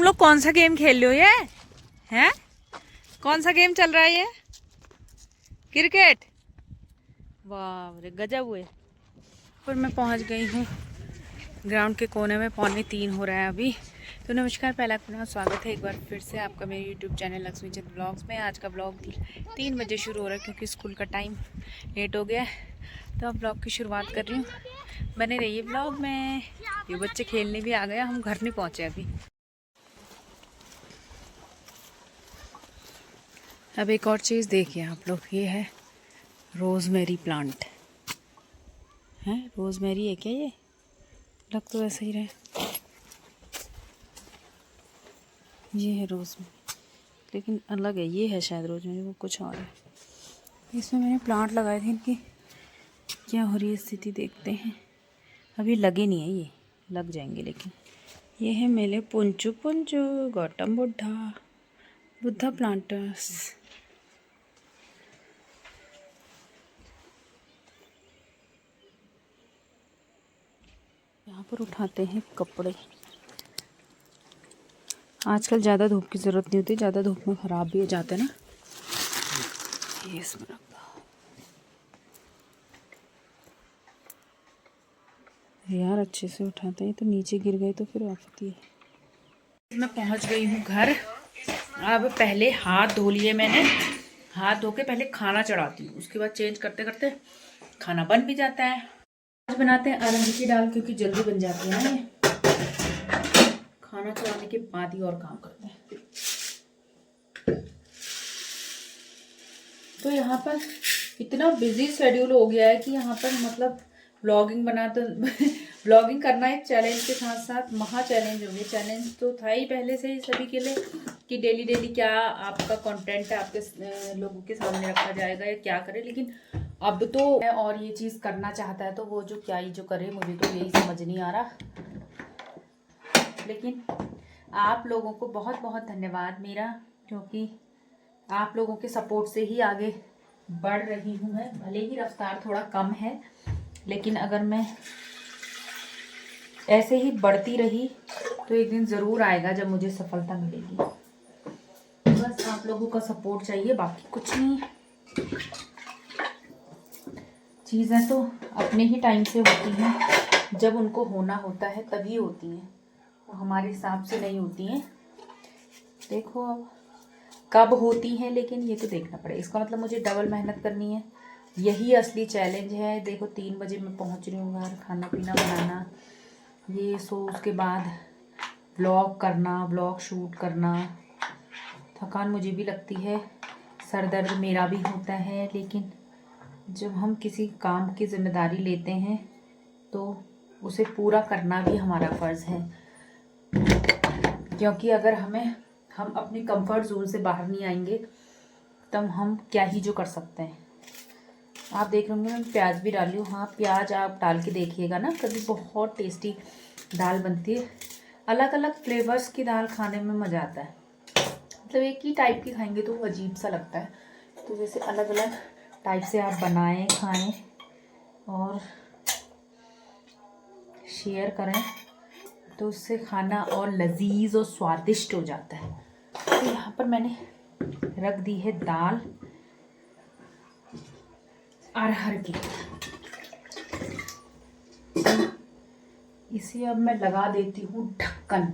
लोग कौन सा गेम खेल रहे हो ये हैं? कौन सा गेम चल रहा है ये? क्रिकेट? वाह रे गजब हुए। पर मैं पहुंच गई हूँ ग्राउंड के कोने में, 2:45 हो रहा है अभी। तो नमस्कार, पहला अपना स्वागत है एक बार फिर से आपका मेरे यूट्यूब चैनल लक्ष्मी चंद ब्लॉग्स में। आज का ब्लॉग 3 बजे शुरू हो रहा है क्योंकि स्कूल का टाइम लेट हो गया है। तो अब ब्लॉग की शुरुआत कर रही हूँ, बने रहिए ब्लॉग में। ये बच्चे खेलने भी आ गया, हम घर नहीं पहुँचे अभी। अब एक और चीज़ देखिए आप लोग, ये है रोज़मेरी प्लांट है। रोज़मेरी है क्या ये? लग तो वैसा ही रहे। ये है रोज़मेरी, लेकिन अलग है। ये है शायद रोज़मेरी, वो कुछ और है। इसमें मैंने प्लांट लगाए थे, इनकी क्या हो रही है स्थिति देखते हैं। अभी लगे नहीं है, ये लग जाएंगे। लेकिन ये है मेले पुंचू पुंचू गौतम बुद्धा प्लांटर्स। यहाँ पर उठाते हैं कपड़े। आजकल ज़्यादा धूप की ज़रूरत नहीं होती, ज़्यादा धूप में ख़राब भी हो जाते हैं ना। ये इसमें रख दो यार, अच्छे से उठाते हैं। तो नीचे गिर गए तो फिर आफत है। मैं पहुँच गई हूँ घर। अब पहले हाथ धो लिए मैंने। हाथ धो के पहले खाना चढ़ाती हूँ, उसके बाद चेंज करते करते खाना बन भी जाता है। आज बनाते हैं अरहर की दाल, क्योंकि जल्दी बन जाती है ना ये। खाना चढ़ाने के बाद ही और काम करते हैं। तो यहाँ पर इतना बिजी शेड्यूल हो गया है कि यहाँ पर मतलब व्लॉगिंग व्लॉगिंग करना एक चैलेंज के साथ साथ महा चैलेंज हो गया। चैलेंज तो था ही पहले से ही सभी के लिए कि डेली डेली क्या आपका कंटेंट है आपके लोगों के सामने रखा जाएगा या क्या करे। लेकिन अब तो और ये चीज़ करना चाहता है तो वो जो क्या ही जो करे, मुझे तो यही समझ नहीं आ रहा। लेकिन आप लोगों को बहुत बहुत धन्यवाद मेरा, क्योंकि आप लोगों के सपोर्ट से ही आगे बढ़ रही हूँ मैं। भले ही रफ्तार थोड़ा कम है, लेकिन अगर मैं ऐसे ही बढ़ती रही तो एक दिन ज़रूर आएगा जब मुझे सफलता मिलेगी। बस आप लोगों का सपोर्ट चाहिए, बाकी कुछ नहीं। चीज़ें तो अपने ही टाइम से होती हैं, जब उनको होना होता है तभी होती हैं, तो हमारे हिसाब से नहीं होती हैं। देखो अब कब होती हैं, लेकिन ये तो देखना पड़ेगा। इसका मतलब मुझे डबल मेहनत करनी है, यही असली चैलेंज है। देखो 3 बजे मैं पहुंच रही हूँ घर, खाना पीना बनाना, ये सो उसके बाद व्लॉग करना, व्लॉग शूट करना। थकान मुझे भी लगती है, सर दर्द मेरा भी होता है। लेकिन जब हम किसी काम की जिम्मेदारी लेते हैं तो उसे पूरा करना भी हमारा फ़र्ज़ है, क्योंकि अगर हम अपनी कंफर्ट जोन से बाहर नहीं आएंगे तब हम क्या ही जो कर सकते हैं। आप देख रहे होंगे मैं प्याज भी डाली हूँ। हाँ, प्याज आप डाल के देखिएगा ना कभी, बहुत टेस्टी दाल बनती है। अलग अलग फ्लेवर्स की दाल खाने में मज़ा आता है। मतलब एक ही टाइप की खाएंगे तो अजीब सा लगता है। तो जैसे अलग अलग टाइप से आप बनाएं, खाएं और शेयर करें तो उससे खाना और लजीज और स्वादिष्ट हो जाता है। तो यहाँ पर मैंने रख दी है दाल अरहर की। इसे अब मैं लगा देती हूँ ढक्कन,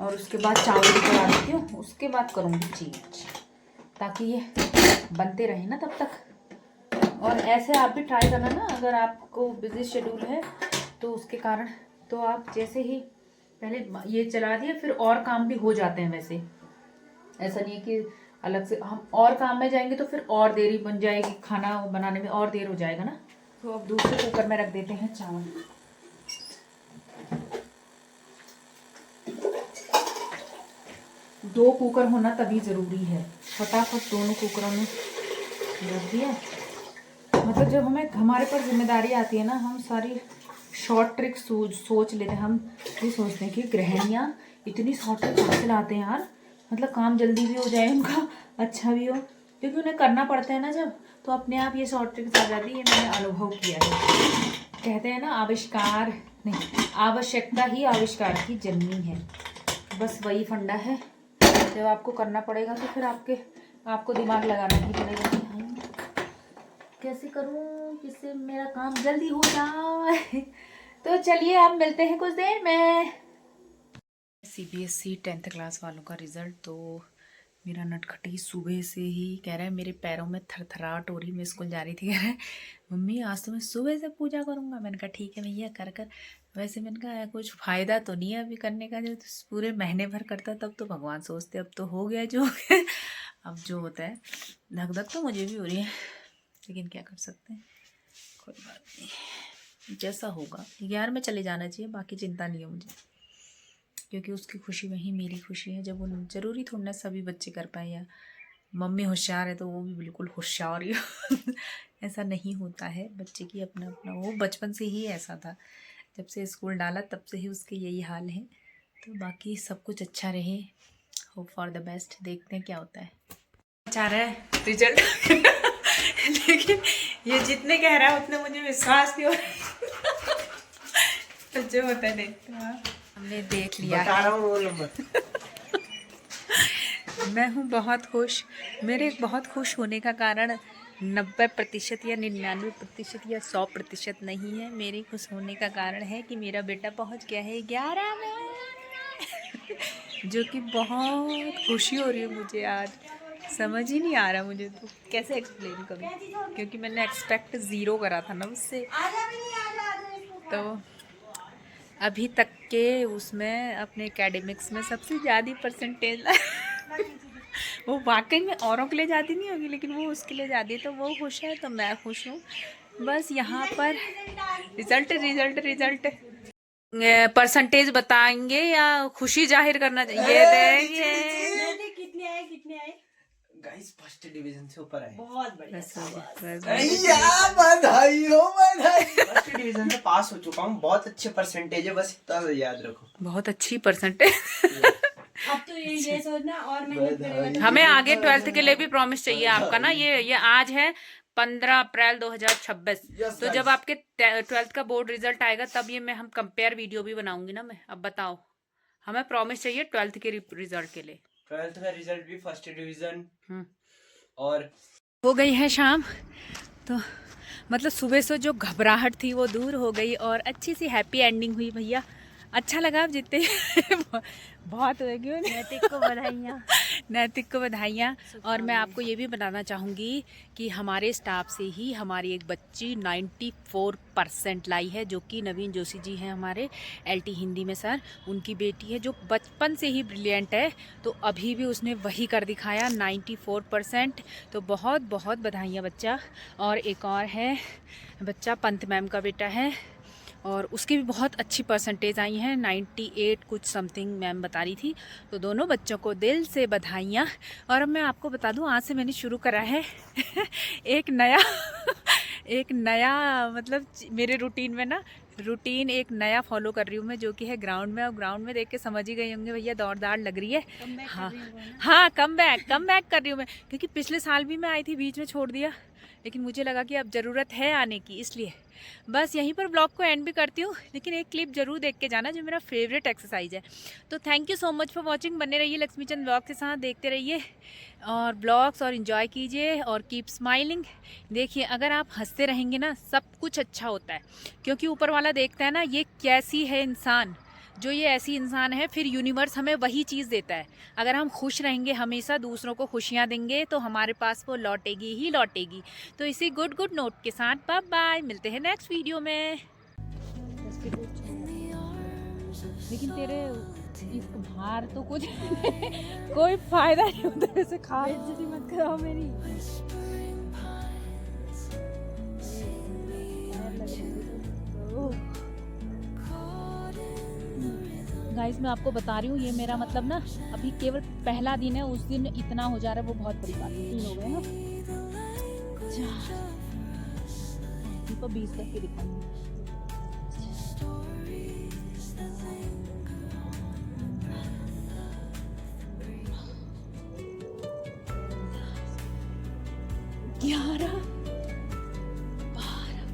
और उसके बाद चावल भी चढ़ा देती हूँ। उसके बाद करूँगी चेंज, ताकि ये बनते रहे ना तब तक। और ऐसे आप भी ट्राई करना ना, अगर आपको बिजी शेड्यूल है तो उसके कारण तो आप जैसे ही पहले ये चला दिया फिर और काम भी हो जाते हैं। वैसे ऐसा नहीं है कि अलग से हम और काम में जाएंगे तो फिर और देरी बन जाएगी, खाना बनाने में और देर हो जाएगा ना। तो अब दूसरे कुकर में रख देते हैं चावल। दो कुकर होना तभी ज़रूरी है। फटाफट दोनों कुकरों में रख दिया। मतलब जब हमारे पर जिम्मेदारी आती है ना, हम सारी शॉर्ट ट्रिक सोच लेते हैं। हम ये सोचते हैं कि गृहिणियाँ इतनी शॉर्ट ट्रिक कैसे लाते हैं यार, मतलब काम जल्दी भी हो जाए उनका, अच्छा भी हो, क्योंकि उन्हें करना पड़ता है ना जब, तो अपने आप ये शॉर्ट ट्रिक्स आ जाती है। ये मैंने अनुभव किया है। कहते हैं ना, आविष्कार नहीं, आवश्यकता ही आविष्कार की जननी है। बस वही फंडा है, जब आपको करना पड़ेगा तो फिर आपको दिमाग लगाना ही पड़ेगा कि हाँ कैसे करूँ जिससे मेरा काम जल्दी हो जाए। तो चलिए अब मिलते हैं कुछ देर में। CBSE 10th क्लास वालों का रिज़ल्ट। तो मेरा नटखटी सुबह से ही कह रहा है, मेरे पैरों में थरथराहट हो रही। मैं स्कूल जा रही थी, कह रहा है मम्मी आज तो मैं सुबह से पूजा करूँगा। मैंने कहा ठीक है भैया कर कर। वैसे मैंने कहा कुछ फ़ायदा तो नहीं है अभी करने का, जब पूरे महीने भर करता तब तो भगवान सोचते, अब तो हो गया जो अब जो होता है। धक धक तो मुझे भी हो रही है, लेकिन क्या कर सकते हैं, कोई बात नहीं, जैसा होगा। 11 में चले जाना चाहिए, बाकी चिंता नहीं है मुझे, क्योंकि उसकी खुशी वही मेरी खुशी है। जब वो ज़रूरी थोड़ा ना सभी बच्चे कर पाए, या मम्मी होशियार है तो वो भी बिल्कुल होशियार ही ऐसा नहीं होता है, बच्चे की अपना अपना, वो बचपन से ही ऐसा था, जब से स्कूल डाला तब से ही उसके यही हाल है। तो बाकी सब कुछ अच्छा रहे, होप फॉर द बेस्ट। देखते हैं क्या होता है। अच्छा रहा है रिजल्ट लेकिन ये जितने कह रहा है उतने मुझे विश्वास नहीं हो रहा तो जो होता है देखते हैं। हमने देख लिया है। मैं हूँ बहुत खुश। मेरे बहुत खुश होने का कारण 90% या 99% या 100% नहीं है। मेरे खुश होने का कारण है कि मेरा बेटा पहुँच गया है 11 में जो कि बहुत खुशी हो रही है मुझे आज। समझ ही नहीं आ रहा मुझे तो कैसे एक्सप्लेन करूँ, क्योंकि मैंने एक्सपेक्ट 0 करा था ना उससे। तो अभी तक के उसमें अपने एकेडमिक्स में सबसे ज़्यादा परसेंटेज वो वाकई में औरों के लिए जाती नहीं होगी, लेकिन वो उसके लिए जाती है, तो वो खुश है तो मैं खुश हूँ। बस यहाँ पर रिजल्ट परसेंटेज बताएंगे या खुशी जाहिर करना चाहिए, ये देंगे कितने आए गाइस। फर्स्ट डिवीजन से ऊपर आए, बहुत बढ़िया। बधाई हो, बधाई। फर्स्ट डिवीजन से पास हो चुका हूँ, बहुत अच्छे परसेंटेज है, बस इतना याद रखो, बहुत अच्छी परसेंटेज। अब तो ये सोचना और मेहनत हमें आगे 12th के लिए भी प्रॉमिस चाहिए आपका ना। ये आज है 15 अप्रैल 2026। तो जब आपके 12th का बोर्ड रिजल्ट आएगा तब ये हम कंपेयर वीडियो भी बनाऊंगी ना मैं। अब बताओ, हमें प्रॉमिस चाहिए 12th के रिजल्ट के लिए। 12th का रिजल्ट भी फर्स्ट डिवीजन। और हो गई है शाम, तो मतलब सुबह से जो घबराहट थी वो दूर हो गई और अच्छी सी हैप्पी एंडिंग हुई। भैया अच्छा लगा आप जीते बहुत हो गई। नैतिक को बधाइयाँ। और मैं आपको ये भी बताना चाहूँगी कि हमारे स्टाफ से ही हमारी एक बच्ची 94% लाई है, जो कि नवीन जोशी जी हैं हमारे LT हिंदी में सर, उनकी बेटी है, जो बचपन से ही ब्रिलियंट है। तो अभी भी उसने वही कर दिखाया 94%। तो बहुत बहुत बधाइयाँ बच्चा। और एक और है बच्चा, पंत मैम का बेटा है, और उसकी भी बहुत अच्छी परसेंटेज आई हैं, 98 कुछ समथिंग मैम बता रही थी। तो दोनों बच्चों को दिल से बधाइयाँ। और अब मैं आपको बता दूं, आज से मैंने शुरू करा है एक नया मतलब मेरे रूटीन में ना, रूटीन एक नया फॉलो कर रही हूँ मैं, जो कि है ग्राउंड में। और ग्राउंड में देख के समझ ही गए होंगे भैया, दौड़ दाड़ लग रही है। हाँ कम बैक कर रही हूँ मैं, क्योंकि पिछले साल भी मैं आई थी, बीच में छोड़ दिया, लेकिन मुझे लगा कि अब ज़रूरत है आने की, इसलिए बस यहीं पर ब्लॉग को एंड भी करती हूँ। लेकिन एक क्लिप जरूर देख के जाना, जो मेरा फेवरेट एक्सरसाइज है। तो thank you so much for watching. बने रहिए लक्ष्मी चंद ब्लॉग के साथ, देखते रहिए और ब्लॉग्स, और इन्जॉय कीजिए और कीप स्माइलिंग। देखिए अगर आप हंसते रहेंगे ना, सब कुछ अच्छा होता है, क्योंकि ऊपर वाला देखता है ना ये कैसी है इंसान, जो ये ऐसी इंसान है, फिर यूनिवर्स हमें वही चीज़ देता है। अगर हम खुश रहेंगे, हमेशा दूसरों को खुशियाँ देंगे, तो हमारे पास वो लौटेगी ही लौटेगी। तो इसी गुड नोट के साथ बाय बाय, मिलते हैं नेक्स्ट वीडियो में। लेकिन तेरे इस भार तो कुछ कोई फायदा नहीं होता, वैसे खा इज्जती मत कराओ मेरी। गाइस मैं आपको बता रही हूँ, ये मेरा मतलब ना अभी केवल पहला दिन है, उस दिन इतना हो जा रहा है, वो बहुत बड़ी बात है। 3 हो गए ना, 20 तक के दिखाऊंगी। ग्यारह 12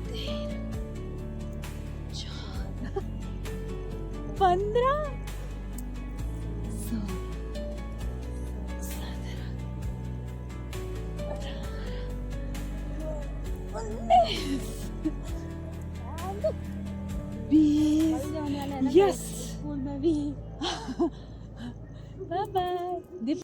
13 14 15 20 यस बाय बाय।